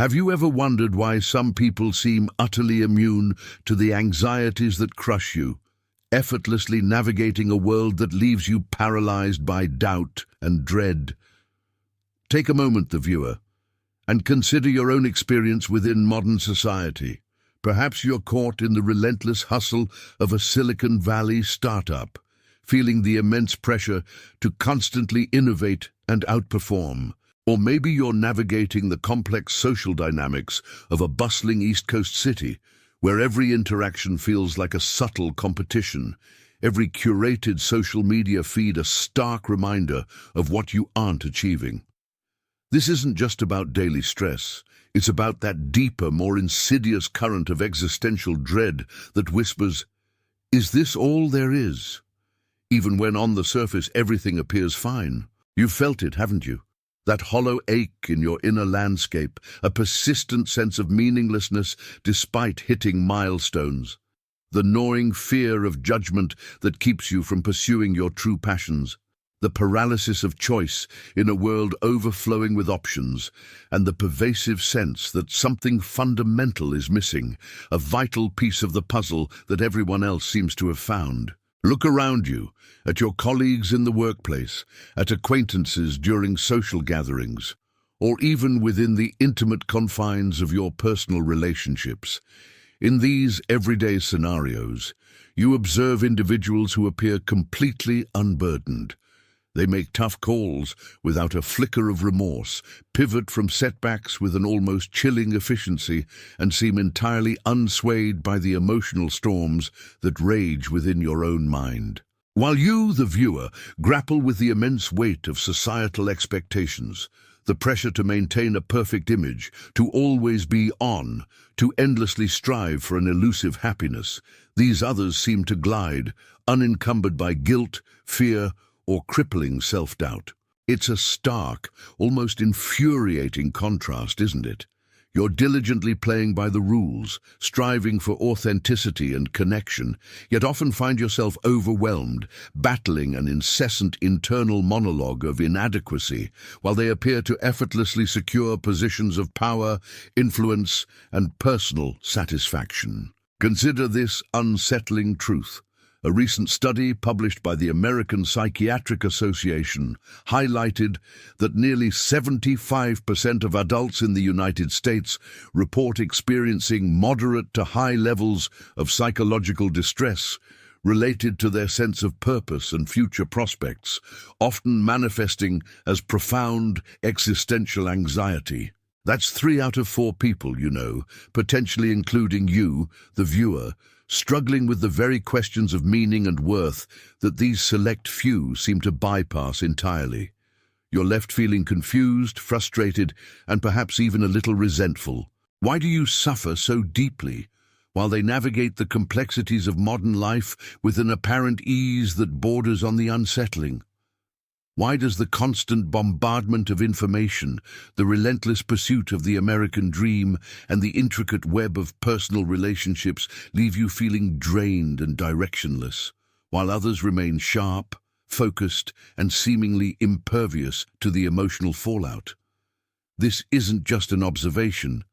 Have you ever wondered why some people seem utterly immune to the anxieties that crush you, effortlessly navigating a world that leaves you paralyzed by doubt and dread? Take a moment, the viewer, and consider your own experience within modern society. Perhaps you're caught in the relentless hustle of a Silicon Valley startup, feeling the immense pressure to constantly innovate and outperform. Or maybe you're navigating the complex social dynamics of a bustling East Coast city, where every interaction feels like a subtle competition, every curated social media feed a stark reminder of what you aren't achieving. This isn't just about daily stress. It's about that deeper, more insidious current of existential dread that whispers, "Is this all there is?" Even when on the surface everything appears fine. You've felt it, haven't you? That hollow ache in your inner landscape, a persistent sense of meaninglessness despite hitting milestones. The gnawing fear of judgment that keeps you from pursuing your true passions. The paralysis of choice in a world overflowing with options, and the pervasive sense that something fundamental is missing, a vital piece of the puzzle that everyone else seems to have found. Look around you, at your colleagues in the workplace, at acquaintances during social gatherings, or even within the intimate confines of your personal relationships. In these everyday scenarios, you observe individuals who appear completely unburdened. They make tough calls without a flicker of remorse, pivot from setbacks with an almost chilling efficiency, and seem entirely unswayed by the emotional storms that rage within your own mind. While you, the viewer, grapple with the immense weight of societal expectations, the pressure to maintain a perfect image, to always be on, to endlessly strive for an elusive happiness, these others seem to glide, unencumbered by guilt, fear, or crippling self-doubt. It's a stark, almost infuriating contrast, isn't it? You're diligently playing by the rules, striving for authenticity and connection, yet often find yourself overwhelmed, battling an incessant internal monologue of inadequacy, while they appear to effortlessly secure positions of power, influence, and personal satisfaction. Consider this unsettling truth. A recent study published by the American Psychiatric Association highlighted that nearly 75% of adults in the United States report experiencing moderate to high levels of psychological distress related to their sense of purpose and future prospects, often manifesting as profound existential anxiety. That's 3 out of 4 people, potentially including you, the viewer, struggling with the very questions of meaning and worth that these select few seem to bypass entirely. You're left feeling confused, frustrated, and perhaps even a little resentful. Why do you suffer so deeply, while they navigate the complexities of modern life with an apparent ease that borders on the unsettling? Why does the constant bombardment of information, the relentless pursuit of the American dream, and the intricate web of personal relationships leave you feeling drained and directionless, while others remain sharp, focused, and seemingly impervious to the emotional fallout? This isn't just an observation.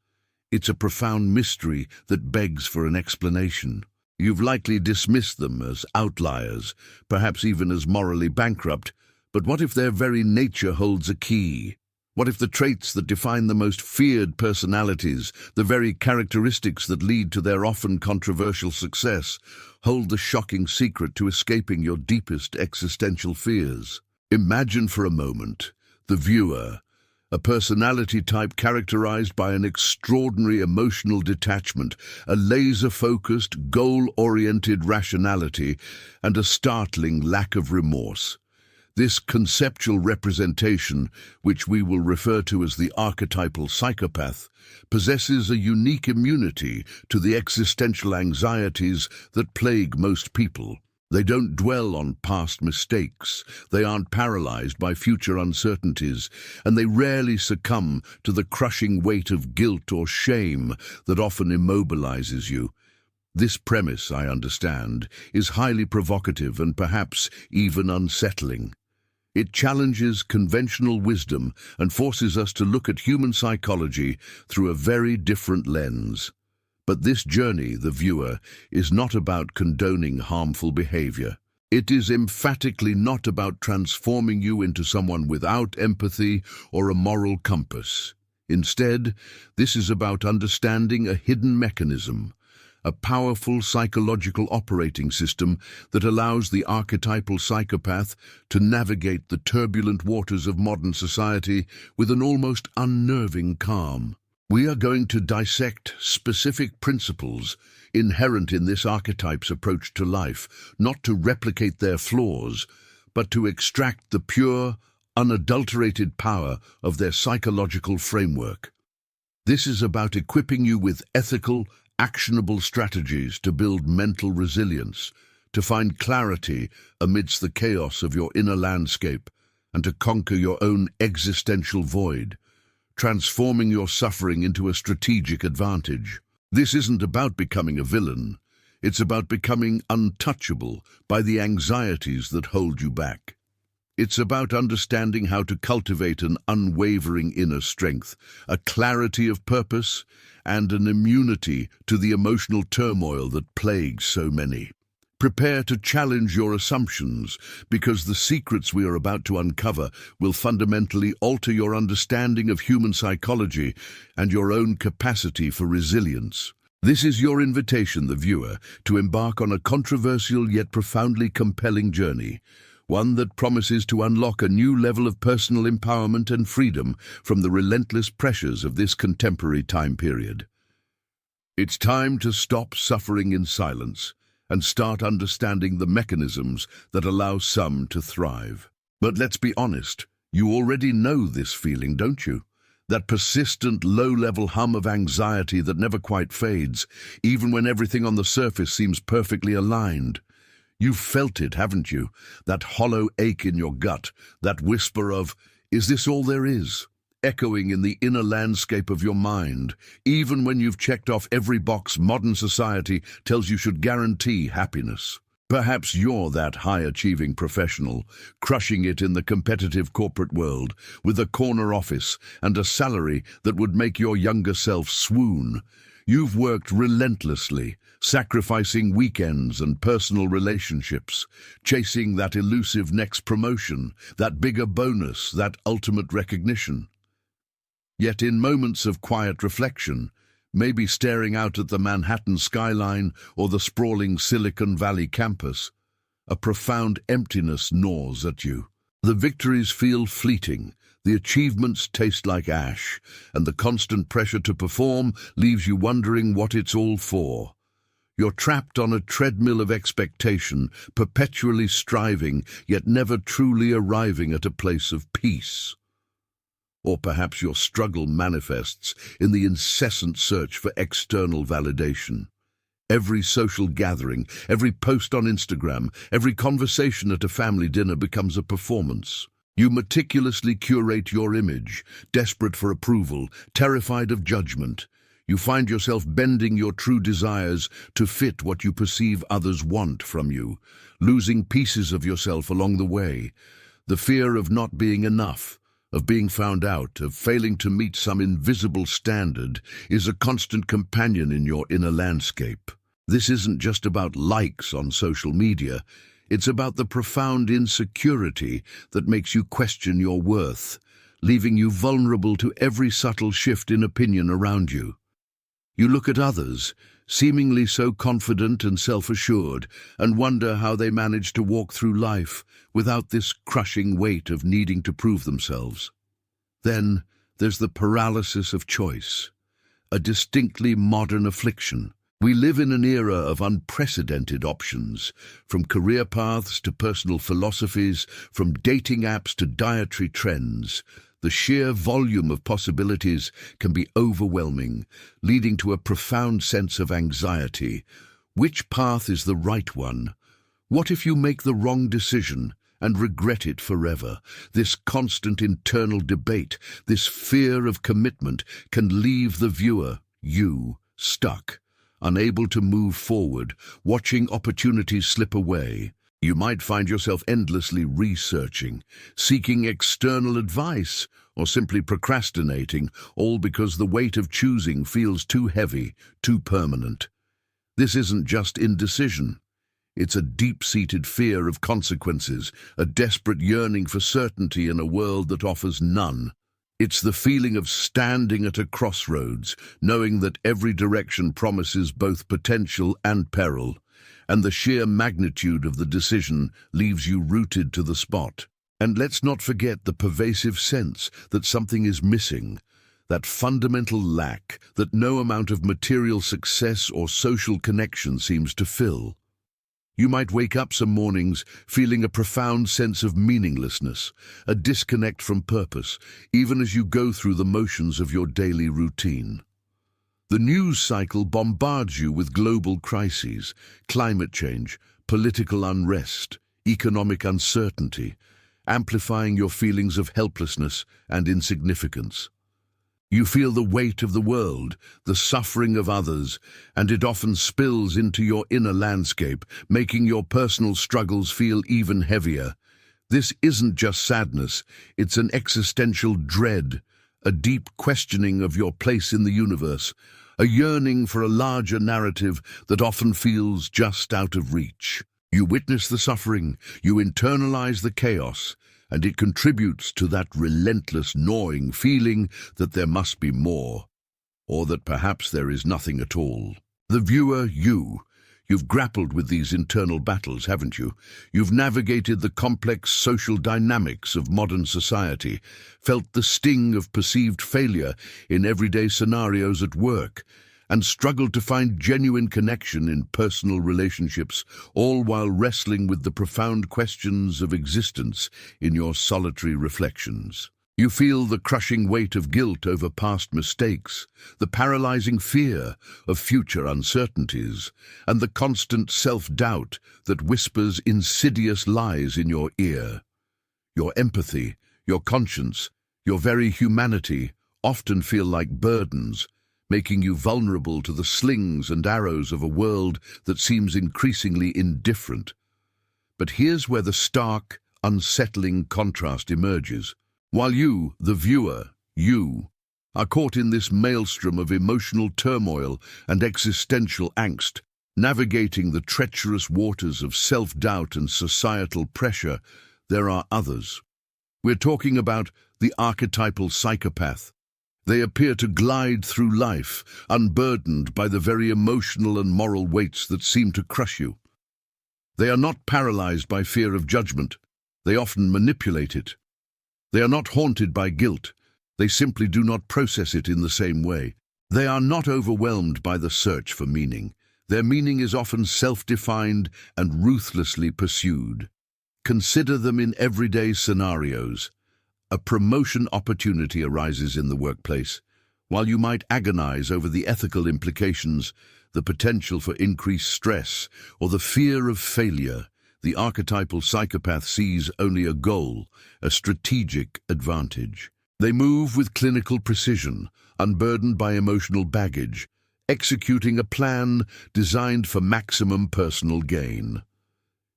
It's a profound mystery that begs for an explanation. You've likely dismissed them as outliers, perhaps even as morally bankrupt. But what if their very nature holds a key? What if the traits that define the most feared personalities, the very characteristics that lead to their often controversial success, hold the shocking secret to escaping your deepest existential fears? Imagine for a moment, the viewer, a personality type characterized by an extraordinary emotional detachment, a laser-focused, goal-oriented rationality, and a startling lack of remorse. This conceptual representation, which we will refer to as the archetypal psychopath, possesses a unique immunity to the existential anxieties that plague most people. They don't dwell on past mistakes, they aren't paralyzed by future uncertainties, and they rarely succumb to the crushing weight of guilt or shame that often immobilizes you. This premise, I understand, is highly provocative and perhaps even unsettling. It challenges conventional wisdom and forces us to look at human psychology through a very different lens. But this journey, the viewer, is not about condoning harmful behavior. It is emphatically not about transforming you into someone without empathy or a moral compass. Instead, this is about understanding a hidden mechanism, a powerful psychological operating system that allows the archetypal psychopath to navigate the turbulent waters of modern society with an almost unnerving calm. We are going to dissect specific principles inherent in this archetype's approach to life, not to replicate their flaws, but to extract the pure, unadulterated power of their psychological framework. This is about equipping you with ethical, actionable strategies to build mental resilience, to find clarity amidst the chaos of your inner landscape, and to conquer your own existential void, transforming your suffering into a strategic advantage. This isn't about becoming a villain. It's about becoming untouchable by the anxieties that hold you back. It's about understanding how to cultivate an unwavering inner strength, a clarity of purpose, and an immunity to the emotional turmoil that plagues so many. Prepare to challenge your assumptions, because the secrets we are about to uncover will fundamentally alter your understanding of human psychology and your own capacity for resilience. This is your invitation, the viewer, to embark on a controversial yet profoundly compelling journey, one that promises to unlock a new level of personal empowerment and freedom from the relentless pressures of this contemporary time period. It's time to stop suffering in silence and start understanding the mechanisms that allow some to thrive. But let's be honest, you already know this feeling, don't you? That persistent low-level hum of anxiety that never quite fades, even when everything on the surface seems perfectly aligned. You've felt it, haven't you? That hollow ache in your gut, that whisper of, "Is this all there is?" echoing in the inner landscape of your mind, even when you've checked off every box modern society tells you should guarantee happiness. Perhaps you're that high-achieving professional, crushing it in the competitive corporate world, with a corner office and a salary that would make your younger self swoon. You've worked relentlessly, sacrificing weekends and personal relationships, chasing that elusive next promotion, that bigger bonus, that ultimate recognition. Yet in moments of quiet reflection, maybe staring out at the Manhattan skyline or the sprawling Silicon Valley campus, a profound emptiness gnaws at you. The victories feel fleeting, the achievements taste like ash, and the constant pressure to perform leaves you wondering what it's all for. You're trapped on a treadmill of expectation, perpetually striving, yet never truly arriving at a place of peace. Or perhaps your struggle manifests in the incessant search for external validation. Every social gathering, every post on Instagram, every conversation at a family dinner becomes a performance. You meticulously curate your image, desperate for approval, terrified of judgment. You find yourself bending your true desires to fit what you perceive others want from you, losing pieces of yourself along the way. The fear of not being enough, of being found out, of failing to meet some invisible standard, is a constant companion in your inner landscape. This isn't just about likes on social media. It's about the profound insecurity that makes you question your worth, leaving you vulnerable to every subtle shift in opinion around you. You look at others, seemingly so confident and self-assured, and wonder how they manage to walk through life without this crushing weight of needing to prove themselves. Then there's the paralysis of choice, a distinctly modern affliction. We live in an era of unprecedented options, from career paths to personal philosophies, from dating apps to dietary trends. The sheer volume of possibilities can be overwhelming, leading to a profound sense of anxiety. Which path is the right one? What if you make the wrong decision and regret it forever? This constant internal debate, this fear of commitment, can leave the viewer, you, stuck, unable to move forward, watching opportunities slip away. You might find yourself endlessly researching, seeking external advice, or simply procrastinating, all because the weight of choosing feels too heavy, too permanent. This isn't just indecision. It's a deep-seated fear of consequences, a desperate yearning for certainty in a world that offers none. It's the feeling of standing at a crossroads, knowing that every direction promises both potential and peril, and the sheer magnitude of the decision leaves you rooted to the spot. And let's not forget the pervasive sense that something is missing, that fundamental lack that no amount of material success or social connection seems to fill. You might wake up some mornings feeling a profound sense of meaninglessness, a disconnect from purpose, even as you go through the motions of your daily routine. The news cycle bombards you with global crises, climate change, political unrest, economic uncertainty, amplifying your feelings of helplessness and insignificance. You feel the weight of the world, the suffering of others, and it often spills into your inner landscape, making your personal struggles feel even heavier. This isn't just sadness, it's an existential dread, a deep questioning of your place in the universe, a yearning for a larger narrative that often feels just out of reach. You witness the suffering, you internalize the chaos, and it contributes to that relentless, gnawing feeling that there must be more, or that perhaps there is nothing at all. The viewer, you've grappled with these internal battles, haven't you? You've navigated the complex social dynamics of modern society, felt the sting of perceived failure in everyday scenarios at work, and struggled to find genuine connection in personal relationships, all while wrestling with the profound questions of existence in your solitary reflections. You feel the crushing weight of guilt over past mistakes, the paralyzing fear of future uncertainties, and the constant self-doubt that whispers insidious lies in your ear. Your empathy, your conscience, your very humanity often feel like burdens, making you vulnerable to the slings and arrows of a world that seems increasingly indifferent. But here's where the stark, unsettling contrast emerges. While you, the viewer, are caught in this maelstrom of emotional turmoil and existential angst, navigating the treacherous waters of self-doubt and societal pressure, there are others. We're talking about the archetypal psychopath. They appear to glide through life, unburdened by the very emotional and moral weights that seem to crush you. They are not paralyzed by fear of judgment. They often manipulate it. They are not haunted by guilt. They simply do not process it in the same way. They are not overwhelmed by the search for meaning. Their meaning is often self-defined and ruthlessly pursued. Consider them in everyday scenarios. A promotion opportunity arises in the workplace. While you might agonize over the ethical implications, the potential for increased stress, or the fear of failure, the archetypal psychopath sees only a goal, a strategic advantage. They move with clinical precision, unburdened by emotional baggage, executing a plan designed for maximum personal gain.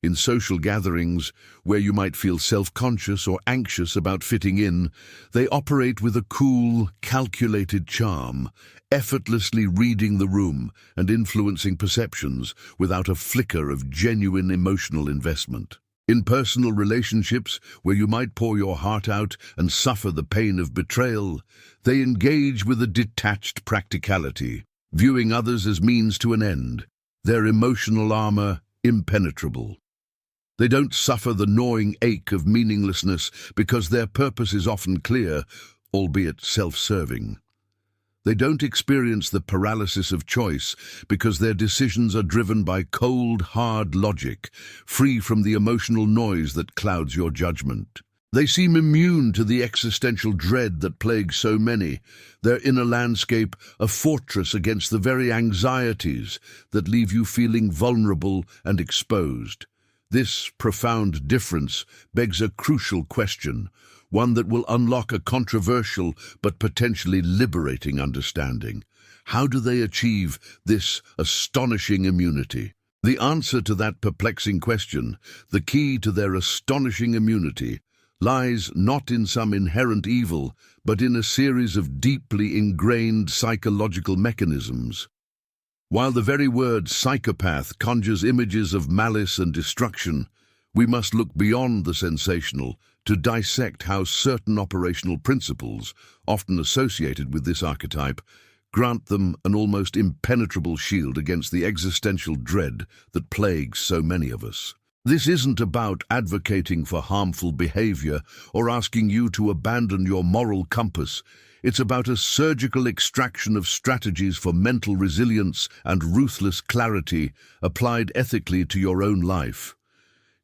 In social gatherings, where you might feel self-conscious or anxious about fitting in, they operate with a cool, calculated charm, effortlessly reading the room and influencing perceptions without a flicker of genuine emotional investment. In personal relationships, where you might pour your heart out and suffer the pain of betrayal, they engage with a detached practicality, viewing others as means to an end, their emotional armor impenetrable. They don't suffer the gnawing ache of meaninglessness because their purpose is often clear, albeit self-serving. They don't experience the paralysis of choice because their decisions are driven by cold, hard logic, free from the emotional noise that clouds your judgment. They seem immune to the existential dread that plagues so many, their inner landscape a fortress against the very anxieties that leave you feeling vulnerable and exposed. This profound difference begs a crucial question, one that will unlock a controversial but potentially liberating understanding. How do they achieve this astonishing immunity? The answer to that perplexing question, the key to their astonishing immunity, lies not in some inherent evil, but in a series of deeply ingrained psychological mechanisms. While the very word psychopath conjures images of malice and destruction, we must look beyond the sensational to dissect how certain operational principles, often associated with this archetype, grant them an almost impenetrable shield against the existential dread that plagues so many of us. This isn't about advocating for harmful behavior or asking you to abandon your moral compass. It's about a surgical extraction of strategies for mental resilience and ruthless clarity applied ethically to your own life.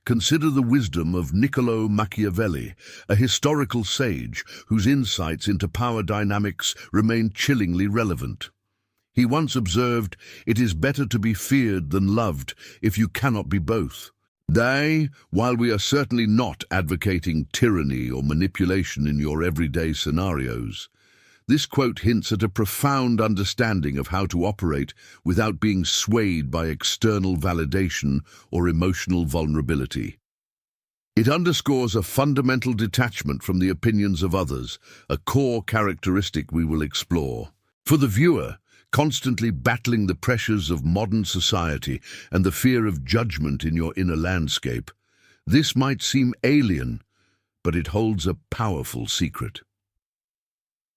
Consider the wisdom of Niccolò Machiavelli, a historical sage whose insights into power dynamics remain chillingly relevant. He once observed, "It is better to be feared than loved if you cannot be both." Today, while we are certainly not advocating tyranny or manipulation in your everyday scenarios, this quote hints at a profound understanding of how to operate without being swayed by external validation or emotional vulnerability. It underscores a fundamental detachment from the opinions of others, a core characteristic we will explore. For the viewer, constantly battling the pressures of modern society and the fear of judgment in your inner landscape, this might seem alien, but it holds a powerful secret.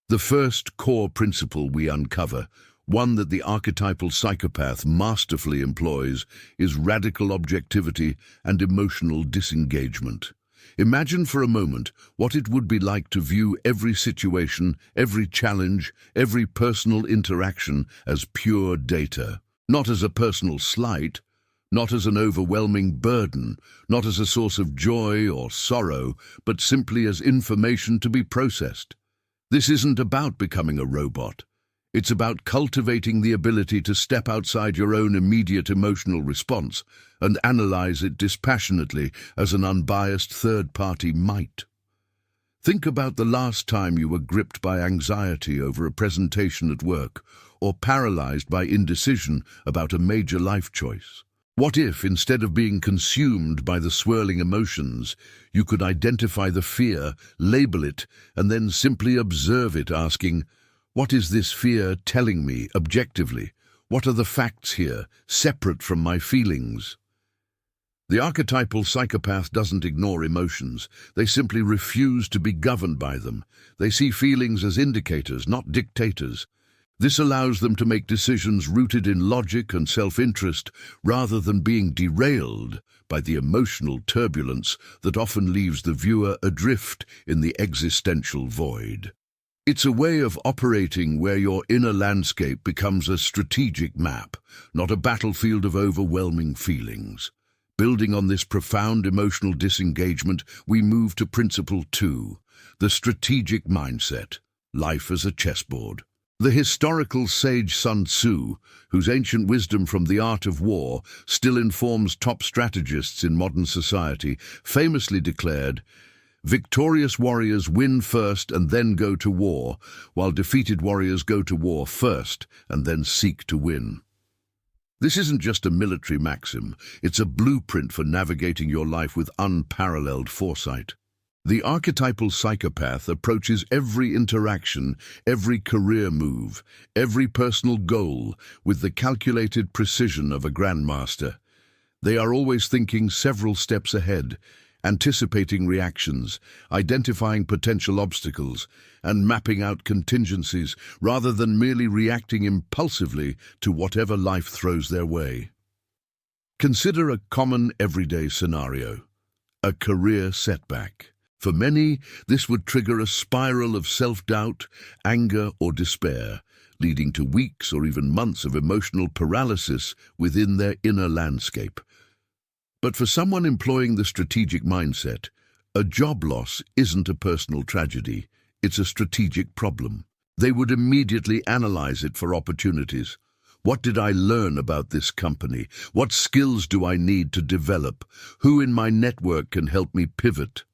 The first core principle we uncover, one that the archetypal psychopath masterfully employs, is radical objectivity and emotional disengagement. Imagine for a moment what it would be like to view every situation, every challenge, every personal interaction as pure data, not as a personal slight, not as an overwhelming burden, not as a source of joy or sorrow, but simply as information to be processed. This isn't about becoming a robot. It's about cultivating the ability to step outside your own immediate emotional response and analyze it dispassionately as an unbiased third party might. Think about the last time you were gripped by anxiety over a presentation at work or paralyzed by indecision about a major life choice. What if, instead of being consumed by the swirling emotions, you could identify the fear, label it, and then simply observe it, asking, "What is this fear telling me objectively? What are the facts here, separate from my feelings?" The archetypal psychopath doesn't ignore emotions. They simply refuse to be governed by them. They see feelings as indicators, not dictators. This allows them to make decisions rooted in logic and self-interest rather than being derailed by the emotional turbulence that often leaves the viewer adrift in the existential void. It's a way of operating where your inner landscape becomes a strategic map, not a battlefield of overwhelming feelings. Building on this profound emotional disengagement, we move to Principle 2, the strategic mindset, life as a chessboard. The historical sage Sun Tzu, whose ancient wisdom from the art of war still informs top strategists in modern society, famously declared, "Victorious warriors win first and then go to war, while defeated warriors go to war first and then seek to win." This isn't just a military maxim, it's a blueprint for navigating your life with unparalleled foresight. The archetypal psychopath approaches every interaction, every career move, every personal goal with the calculated precision of a grandmaster. They are always thinking several steps ahead, anticipating reactions, identifying potential obstacles, and mapping out contingencies rather than merely reacting impulsively to whatever life throws their way. Consider a common everyday scenario, a career setback. For many, this would trigger a spiral of self-doubt, anger, or despair, leading to weeks or even months of emotional paralysis within their inner landscape. But for someone employing the strategic mindset, a job loss isn't a personal tragedy, it's a strategic problem. They would immediately analyze it for opportunities. What did I learn about this company? What skills do I need to develop? Who in my network can help me pivot?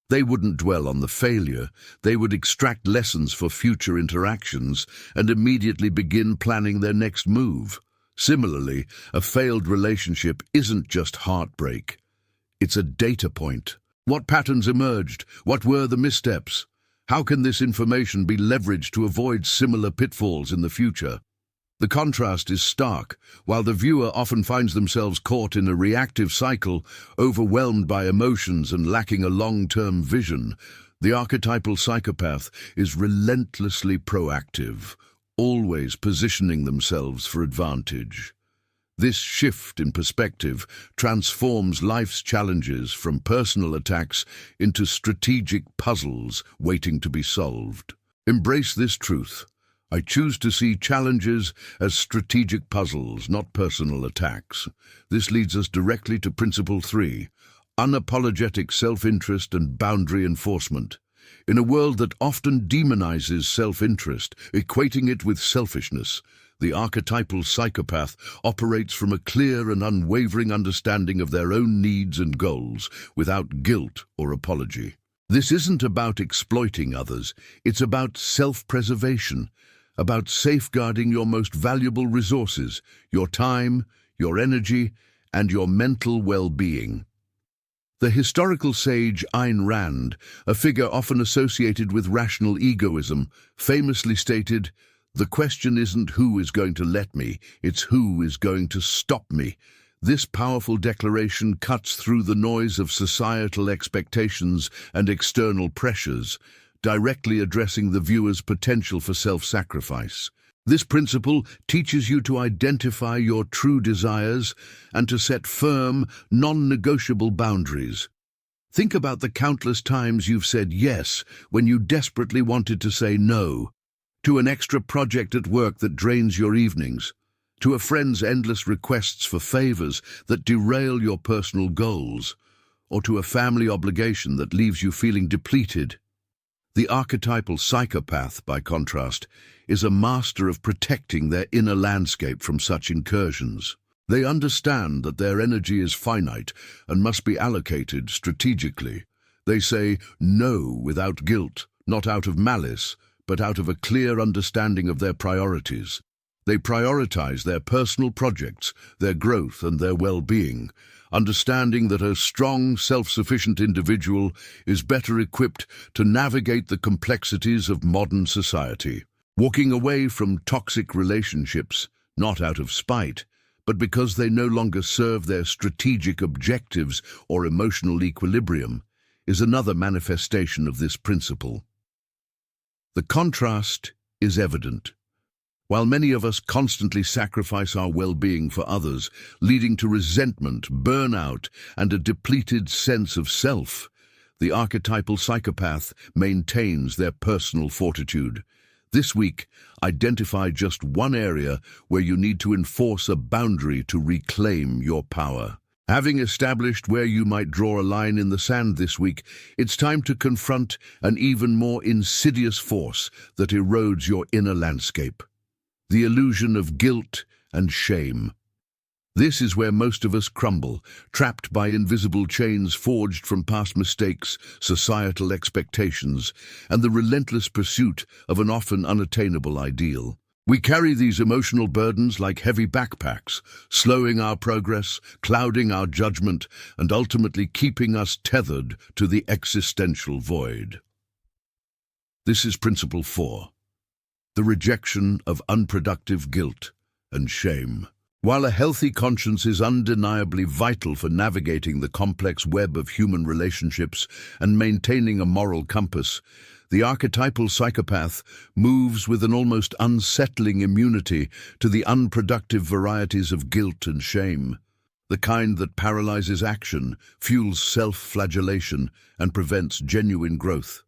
They wouldn't dwell on the failure. They would extract lessons for future interactions and immediately begin planning their next move. Similarly, a failed relationship isn't just heartbreak. It's a data point. What patterns emerged? What were the missteps? How can this information be leveraged to avoid similar pitfalls in the future? The contrast is stark. While the viewer often finds themselves caught in a reactive cycle, overwhelmed by emotions and lacking a long-term vision, the archetypal psychopath is relentlessly proactive, always positioning themselves for advantage. This shift in perspective transforms life's challenges from personal attacks into strategic puzzles waiting to be solved. Embrace this truth. I choose to see challenges as strategic puzzles, not personal attacks. This leads us directly to Principle 3, unapologetic self-interest and boundary enforcement. In a world that often demonizes self-interest, equating it with selfishness, the archetypal psychopath operates from a clear and unwavering understanding of their own needs and goals, without guilt or apology. This isn't about exploiting others, it's about self-preservation, about safeguarding your most valuable resources, your time, your energy, and your mental well-being. The historical sage Ayn Rand, a figure often associated with rational egoism, famously stated, "The question isn't who is going to let me, it's who is going to stop me." This powerful declaration cuts through the noise of societal expectations and external pressures, directly addressing the viewer's potential for self-sacrifice. This principle teaches you to identify your true desires and to set firm, non-negotiable boundaries. Think about the countless times you've said yes when you desperately wanted to say no, to an extra project at work that drains your evenings, to a friend's endless requests for favors that derail your personal goals, or to a family obligation that leaves you feeling depleted. The archetypal psychopath, by contrast, is a master of protecting their inner landscape from such incursions. They understand that their energy is finite and must be allocated strategically. They say no without guilt, not out of malice, but out of a clear understanding of their priorities. They prioritize their personal projects, their growth and their well-being, understanding that a strong, self-sufficient individual is better equipped to navigate the complexities of modern society. Walking away from toxic relationships, not out of spite, but because they no longer serve their strategic objectives or emotional equilibrium, is another manifestation of this principle. The contrast is evident. While many of us constantly sacrifice our well-being for others, leading to resentment, burnout, and a depleted sense of self, the archetypal psychopath maintains their personal fortitude. This week, identify just one area where you need to enforce a boundary to reclaim your power. Having established where you might draw a line in the sand this week, it's time to confront an even more insidious force that erodes your inner landscape: the illusion of guilt and shame. This is where most of us crumble, trapped by invisible chains forged from past mistakes, societal expectations, and the relentless pursuit of an often unattainable ideal. We carry these emotional burdens like heavy backpacks, slowing our progress, clouding our judgment, and ultimately keeping us tethered to the existential void. This is Principle 4. The rejection of unproductive guilt and shame. While a healthy conscience is undeniably vital for navigating the complex web of human relationships and maintaining a moral compass, the archetypal psychopath moves with an almost unsettling immunity to the unproductive varieties of guilt and shame, the kind that paralyzes action, fuels self-flagellation, and prevents genuine growth.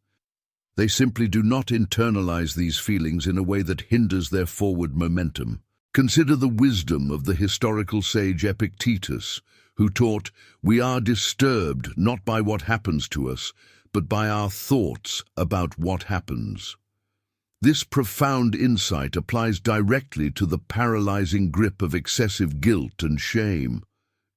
They simply do not internalize these feelings in a way that hinders their forward momentum. Consider the wisdom of the historical sage Epictetus, who taught, "We are disturbed not by what happens to us, but by our thoughts about what happens." This profound insight applies directly to the paralyzing grip of excessive guilt and shame.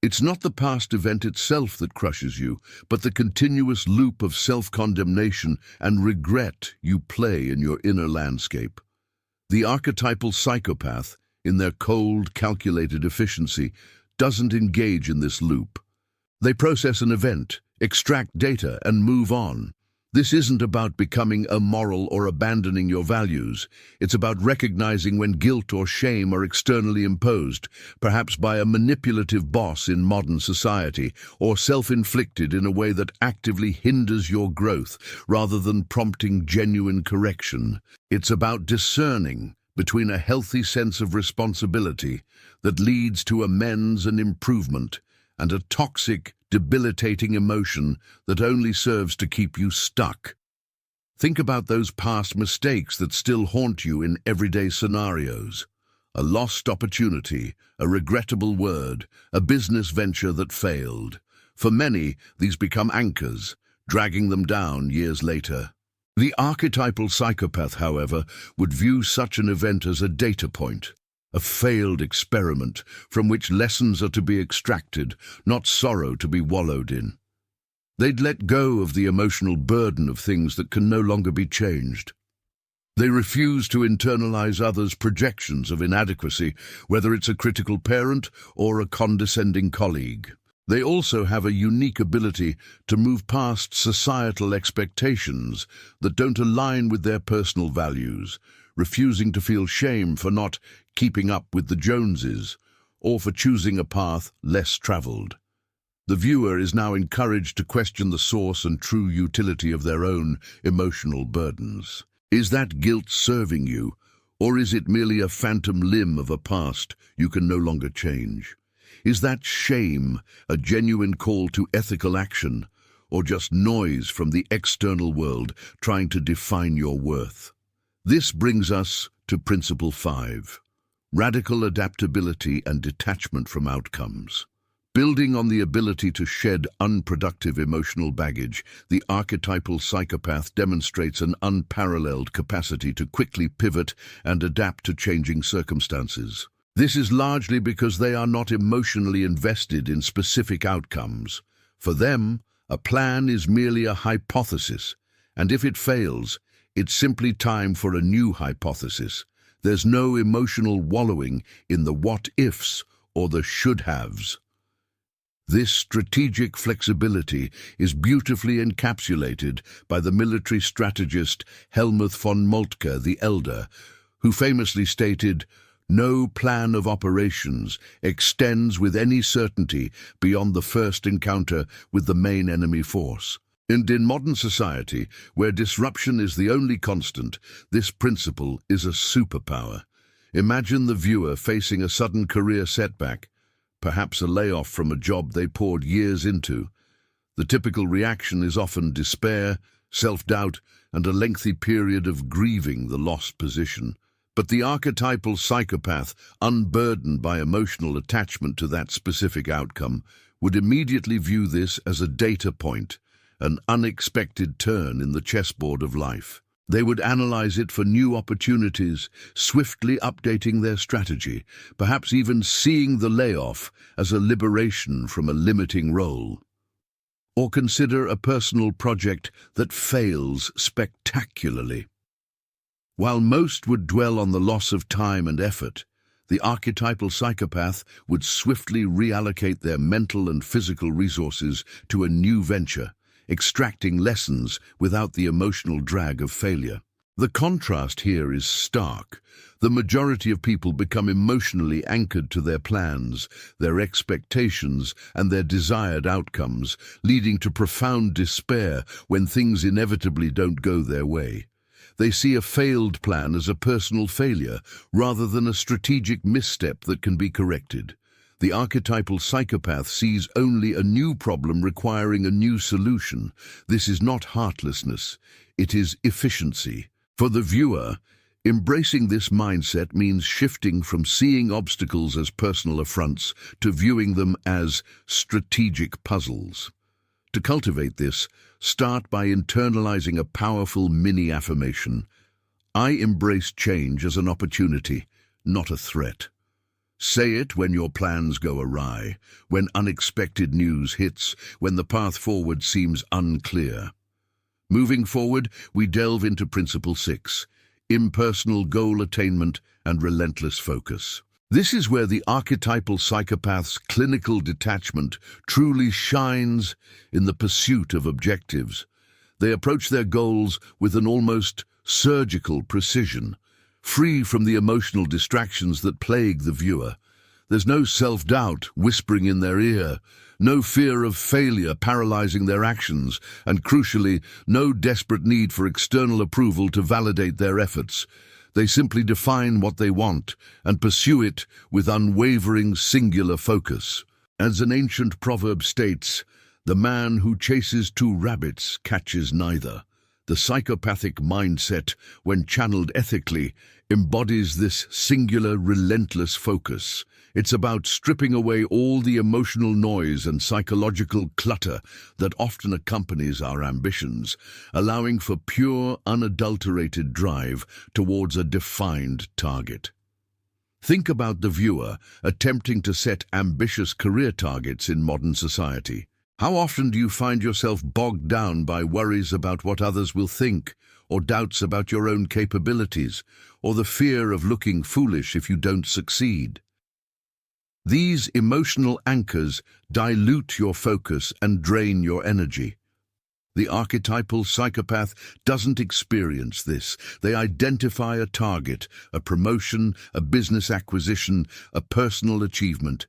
It's not the past event itself that crushes you, but the continuous loop of self-condemnation and regret you play in your inner landscape. The archetypal psychopath in their cold, calculated efficiency, doesn't engage in this loop. They process an event, extract data, and move on. This isn't about becoming immoral or abandoning your values. It's about recognizing when guilt or shame are externally imposed, perhaps by a manipulative boss in modern society, or self-inflicted in a way that actively hinders your growth rather than prompting genuine correction. It's about discerning between a healthy sense of responsibility that leads to amends and improvement, and a toxic, debilitating emotion that only serves to keep you stuck. Think about those past mistakes that still haunt you in everyday scenarios. A lost opportunity, a regrettable word, a business venture that failed. For many, these become anchors, dragging them down years later. The archetypal psychopath, however, would view such an event as a data point, a failed experiment from which lessons are to be extracted, not sorrow to be wallowed in. They'd let go of the emotional burden of things that can no longer be changed. They refuse to internalize others' projections of inadequacy, whether it's a critical parent or a condescending colleague. They also have a unique ability to move past societal expectations that don't align with their personal values, refusing to feel shame for not keeping up with the Joneses, or for choosing a path less traveled. The viewer is now encouraged to question the source and true utility of their own emotional burdens. Is that guilt serving you, or is it merely a phantom limb of a past you can no longer change? Is that shame a genuine call to ethical action, or just noise from the external world trying to define your worth? This brings us to Principle 5, radical adaptability and detachment from outcomes. Building on the ability to shed unproductive emotional baggage, the archetypal psychopath demonstrates an unparalleled capacity to quickly pivot and adapt to changing circumstances. This is largely because they are not emotionally invested in specific outcomes. For them, a plan is merely a hypothesis, and if it fails, it's simply time for a new hypothesis. There's no emotional wallowing in the what-ifs or the should-haves. This strategic flexibility is beautifully encapsulated by the military strategist Helmuth von Moltke the Elder, who famously stated, "No plan of operations extends with any certainty beyond the first encounter with the main enemy force." And in modern society, where disruption is the only constant, this principle is a superpower. Imagine the viewer facing a sudden career setback, perhaps a layoff from a job they poured years into. The typical reaction is often despair, self-doubt, and a lengthy period of grieving the lost position. But the archetypal psychopath, unburdened by emotional attachment to that specific outcome, would immediately view this as a data point, an unexpected turn in the chessboard of life. They would analyze it for new opportunities, swiftly updating their strategy, perhaps even seeing the layoff as a liberation from a limiting role. Or consider a personal project that fails spectacularly. While most would dwell on the loss of time and effort, the archetypal psychopath would swiftly reallocate their mental and physical resources to a new venture, extracting lessons without the emotional drag of failure. The contrast here is stark. The majority of people become emotionally anchored to their plans, their expectations, and their desired outcomes, leading to profound despair when things inevitably don't go their way. They see a failed plan as a personal failure, rather than a strategic misstep that can be corrected. The archetypal psychopath sees only a new problem requiring a new solution. This is not heartlessness, it is efficiency. For the viewer, embracing this mindset means shifting from seeing obstacles as personal affronts to viewing them as strategic puzzles. To cultivate this, start by internalizing a powerful mini-affirmation. I embrace change as an opportunity, not a threat. Say it when your plans go awry, when unexpected news hits, when the path forward seems unclear. Moving forward, we delve into Principle 6, impersonal goal attainment and relentless focus. This is where the archetypal psychopath's clinical detachment truly shines in the pursuit of objectives. They approach their goals with an almost surgical precision, free from the emotional distractions that plague the viewer. There's no self-doubt whispering in their ear, no fear of failure paralyzing their actions, and crucially, no desperate need for external approval to validate their efforts. They simply define what they want and pursue it with unwavering singular focus. As an ancient proverb states, "The man who chases two rabbits catches neither." The psychopathic mindset, when channeled ethically, embodies this singular, relentless focus. It's about stripping away all the emotional noise and psychological clutter that often accompanies our ambitions, allowing for pure, unadulterated drive towards a defined target. Think about the viewer attempting to set ambitious career targets in modern society. How often do you find yourself bogged down by worries about what others will think, or doubts about your own capabilities, or the fear of looking foolish if you don't succeed? These emotional anchors dilute your focus and drain your energy. The archetypal psychopath doesn't experience this. They identify a target, a promotion, a business acquisition, a personal achievement,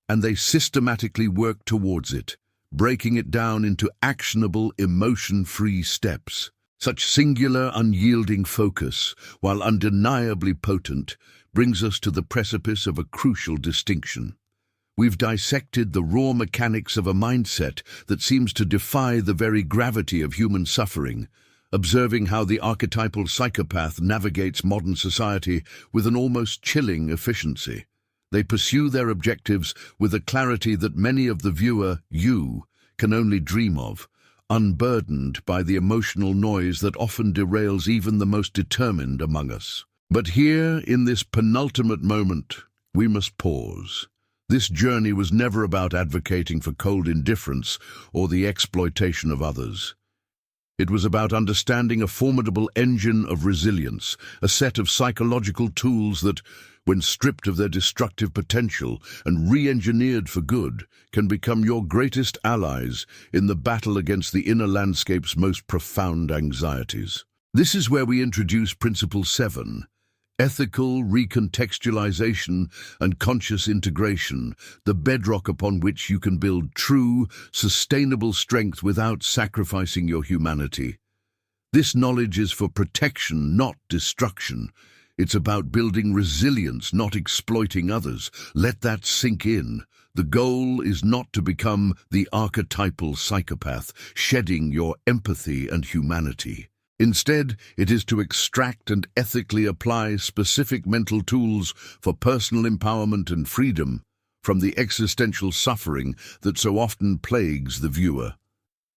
and they systematically work towards it, breaking it down into actionable, emotion-free steps. Such singular, unyielding focus, while undeniably potent, brings us to the precipice of a crucial distinction. We've dissected the raw mechanics of a mindset that seems to defy the very gravity of human suffering, observing how the archetypal psychopath navigates modern society with an almost chilling efficiency. They pursue their objectives with a clarity that many of the viewer, you, can only dream of, unburdened by the emotional noise that often derails even the most determined among us. But here, in this penultimate moment, we must pause. This journey was never about advocating for cold indifference or the exploitation of others. It was about understanding a formidable engine of resilience, a set of psychological tools that, when stripped of their destructive potential and re-engineered for good, can become your greatest allies in the battle against the inner landscape's most profound anxieties. This is where we introduce Principle 7, ethical recontextualization and conscious integration, the bedrock upon which you can build true, sustainable strength without sacrificing your humanity. This knowledge is for protection, not destruction. It's about building resilience, not exploiting others. Let that sink in. The goal is not to become the archetypal psychopath, shedding your empathy and humanity. Instead, it is to extract and ethically apply specific mental tools for personal empowerment and freedom from the existential suffering that so often plagues the viewer.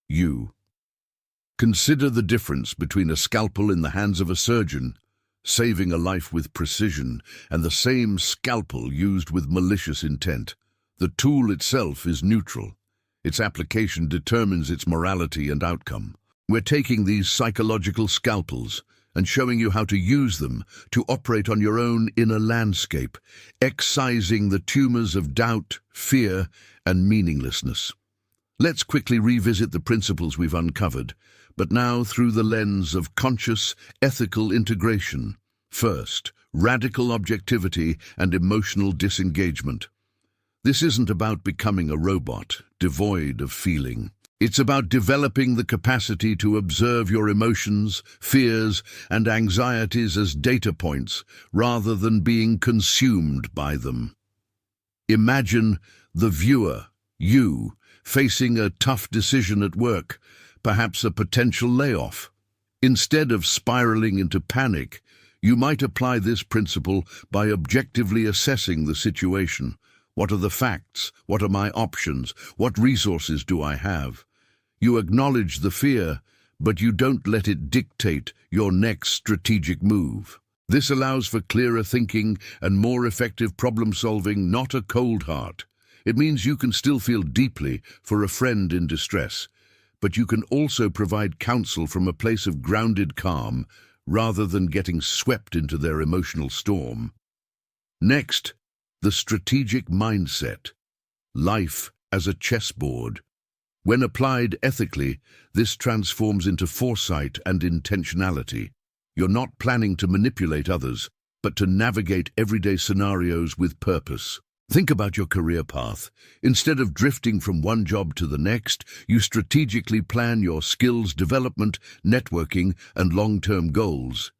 You. Consider the difference between a scalpel in the hands of a surgeon, saving a life with precision, and the same scalpel used with malicious intent. The tool itself is neutral. Its application determines its morality and outcome. We're taking these psychological scalpels and showing you how to use them to operate on your own inner landscape, excising the tumors of doubt, fear, and meaninglessness. Let's quickly revisit the principles we've uncovered, but now through the lens of conscious, ethical integration. First, radical objectivity and emotional disengagement. This isn't about becoming a robot, devoid of feeling. It's about developing the capacity to observe your emotions, fears, and anxieties as data points, rather than being consumed by them. Imagine the viewer, you, facing a tough decision at work, perhaps a potential layoff. Instead of spiraling into panic, you might apply this principle by objectively assessing the situation. What are the facts? What are my options? What resources do I have? You acknowledge the fear, but you don't let it dictate your next strategic move. This allows for clearer thinking and more effective problem-solving, not a cold heart. It means you can still feel deeply for a friend in distress, but you can also provide counsel from a place of grounded calm rather than getting swept into their emotional storm. Next, The strategic mindset. Life as a chessboard. When applied ethically, this transforms into foresight and intentionality. You're not planning to manipulate others, but to navigate everyday scenarios with purpose. Think about your career path. Instead of drifting from one job to the next, you strategically plan your skills development, networking, and long-term goals.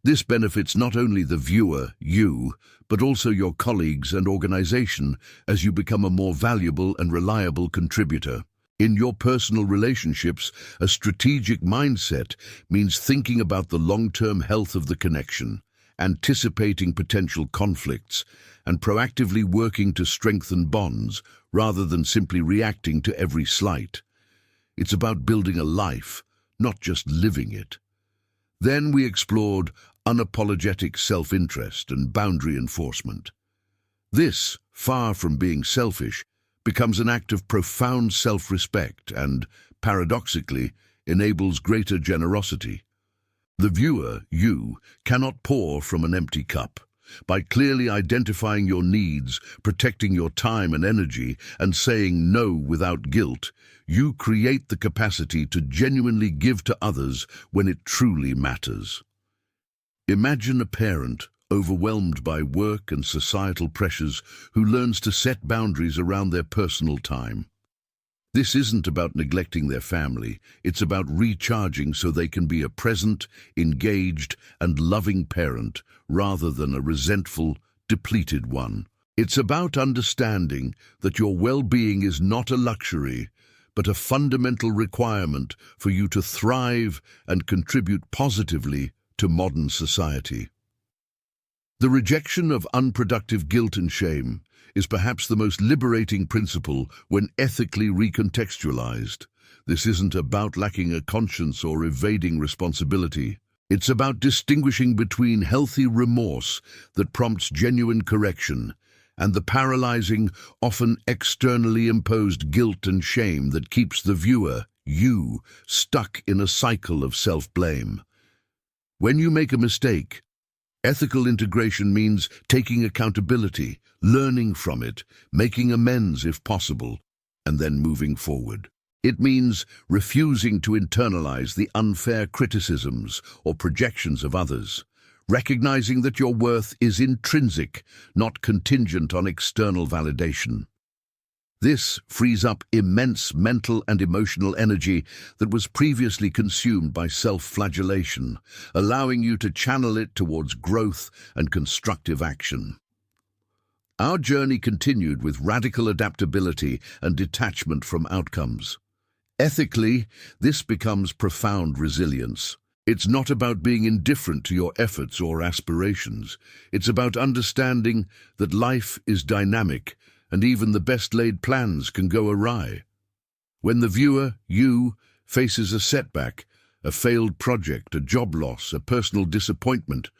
This benefits not only the viewer, you, but also your colleagues and organization as you become a more valuable and reliable contributor. In your personal relationships, a strategic mindset means thinking about the long-term health of the connection, anticipating potential conflicts, and proactively working to strengthen bonds rather than simply reacting to every slight. It's about building a life, not just living it. Then we explored unapologetic self-interest and boundary enforcement. This, far from being selfish, becomes an act of profound self-respect and, paradoxically, enables greater generosity. The viewer, you, cannot pour from an empty cup. By clearly identifying your needs, protecting your time and energy, and saying no without guilt, you create the capacity to genuinely give to others when it truly matters. Imagine a parent, overwhelmed by work and societal pressures, who learns to set boundaries around their personal time. This isn't about neglecting their family, it's about recharging so they can be a present, engaged, and loving parent rather than a resentful, depleted one. It's about understanding that your well-being is not a luxury, but a fundamental requirement for you to thrive and contribute positively to modern society. The rejection of unproductive guilt and shame is perhaps the most liberating principle when ethically recontextualized. This isn't about lacking a conscience or evading responsibility. It's about distinguishing between healthy remorse that prompts genuine correction and the paralyzing, often externally imposed guilt and shame that keeps the viewer, you, stuck in a cycle of self-blame. When you make a mistake, ethical integration means taking accountability, learning from it, making amends if possible, and then moving forward. It means refusing to internalize the unfair criticisms or projections of others, recognizing that your worth is intrinsic, not contingent on external validation. This frees up immense mental and emotional energy that was previously consumed by self-flagellation, allowing you to channel it towards growth and constructive action. Our journey continued with radical adaptability and detachment from outcomes. Ethically, this becomes profound resilience. It's not about being indifferent to your efforts or aspirations. It's about understanding that life is dynamic and even the best-laid plans can go awry. When the viewer, you, faces a setback, a failed project, a job loss, a personal disappointment,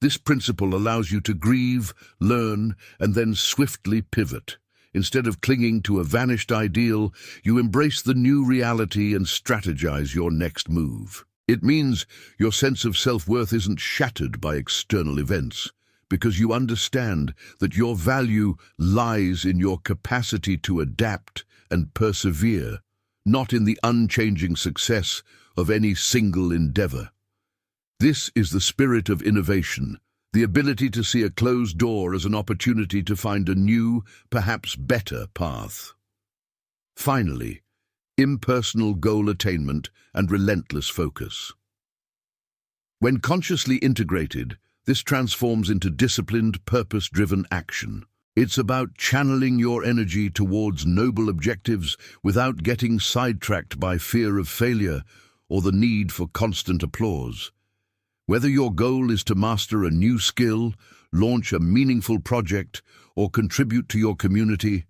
this principle allows you to grieve, learn, and then swiftly pivot. Instead of clinging to a vanished ideal, you embrace the new reality and strategize your next move. It means your sense of self-worth isn't shattered by external events, because you understand that your value lies in your capacity to adapt and persevere, not in the unchanging success of any single endeavor. This is the spirit of innovation, the ability to see a closed door as an opportunity to find a new, perhaps better path. Finally, impersonal goal attainment and relentless focus. When consciously integrated, this transforms into disciplined, purpose-driven action. It's about channeling your energy towards noble objectives without getting sidetracked by fear of failure or the need for constant applause. Whether your goal is to master a new skill, launch a meaningful project, or contribute to your community,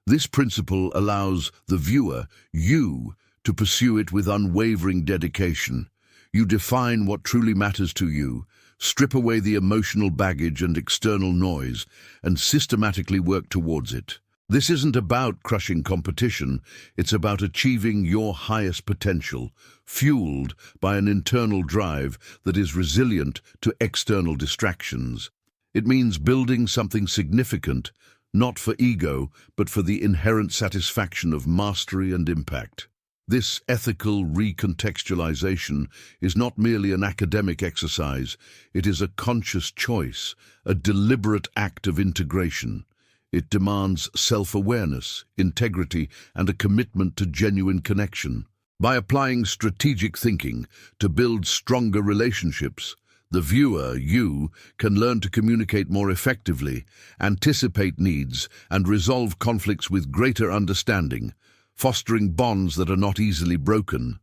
this principle allows the viewer, you, to pursue it with unwavering dedication. You define what truly matters to you, strip away the emotional baggage and external noise, and systematically work towards it. This isn't about crushing competition, it's about achieving your highest potential, fueled by an internal drive that is resilient to external distractions. It means building something significant, not for ego, but for the inherent satisfaction of mastery and impact. This ethical recontextualization is not merely an academic exercise, it is a conscious choice, a deliberate act of integration. It demands self-awareness, integrity, and a commitment to genuine connection. By applying strategic thinking to build stronger relationships, the viewer, you, can learn to communicate more effectively, anticipate needs, and resolve conflicts with greater understanding, fostering bonds that are not easily broken.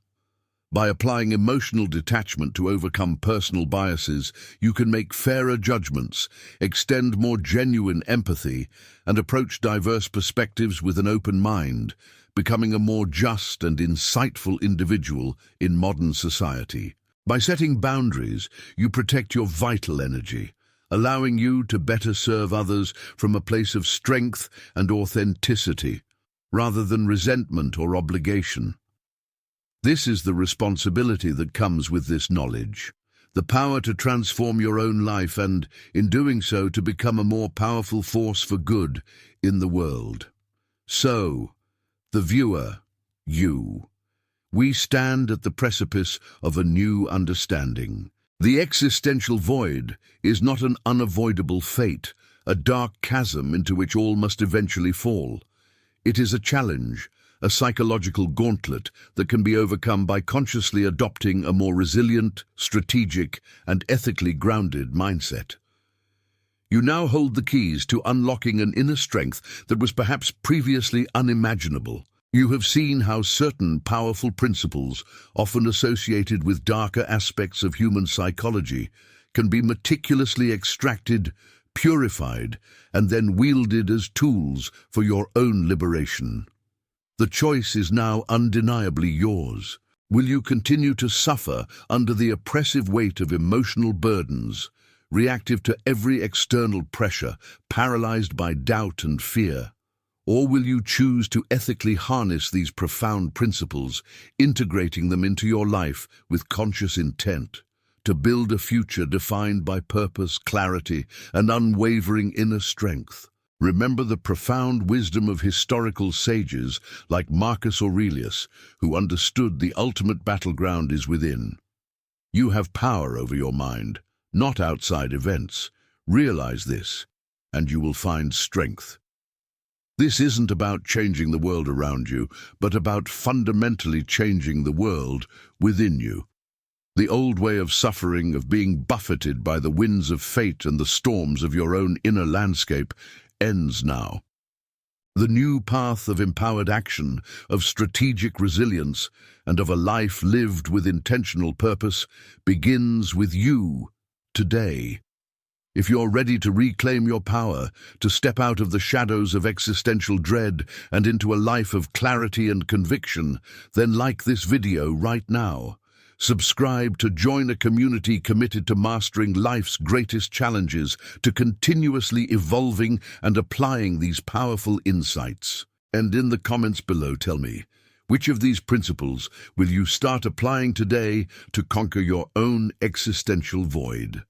By applying emotional detachment to overcome personal biases, you can make fairer judgments, extend more genuine empathy, and approach diverse perspectives with an open mind, becoming a more just and insightful individual in modern society. By setting boundaries, you protect your vital energy, allowing you to better serve others from a place of strength and authenticity, rather than resentment or obligation. This is the responsibility that comes with this knowledge, the power to transform your own life and, in doing so, to become a more powerful force for good in the world. So, the viewer, you. We stand at the precipice of a new understanding. The existential void is not an unavoidable fate, a dark chasm into which all must eventually fall. It is a challenge, a psychological gauntlet that can be overcome by consciously adopting a more resilient, strategic, and ethically grounded mindset. You now hold the keys to unlocking an inner strength that was perhaps previously unimaginable. You have seen how certain powerful principles, often associated with darker aspects of human psychology, can be meticulously extracted, purified, and then wielded as tools for your own liberation. The choice is now undeniably yours. Will you continue to suffer under the oppressive weight of emotional burdens, reactive to every external pressure, paralyzed by doubt and fear? Or will you choose to ethically harness these profound principles, integrating them into your life with conscious intent, to build a future defined by purpose, clarity, and unwavering inner strength? Remember the profound wisdom of historical sages like Marcus Aurelius, who understood the ultimate battleground is within. You have power over your mind, not outside events. Realize this, and you will find strength. This isn't about changing the world around you, but about fundamentally changing the world within you. The old way of suffering, of being buffeted by the winds of fate and the storms of your own inner landscape, ends now. The new path of empowered action, of strategic resilience, and of a life lived with intentional purpose begins with you today. If you're ready to reclaim your power, to step out of the shadows of existential dread and into a life of clarity and conviction, then like this video right now. Subscribe to join a community committed to mastering life's greatest challenges, to continuously evolving and applying these powerful insights. And in the comments below, tell me, which of these principles will you start applying today to conquer your own existential void?